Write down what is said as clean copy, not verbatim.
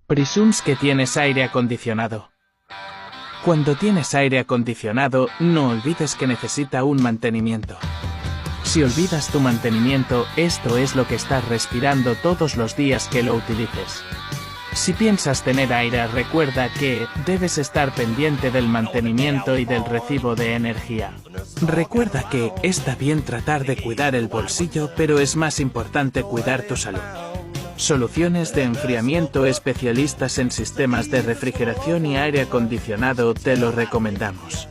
Presumes que tienes aire acondicionado. Cuando tienes aire acondicionado, no olvides que necesita un mantenimiento. Si olvidas tu mantenimiento, esto es lo que estás respirando todos los días que lo utilices. Si piensas tener aire, recuerda que debes estar pendiente del mantenimiento y del recibo de energía. Recuerda que está bien tratar de cuidar el bolsillo, pero es más importante cuidar tu salud. Soluciones de enfriamiento, especialistas en sistemas de refrigeración y aire acondicionado, te lo recomendamos.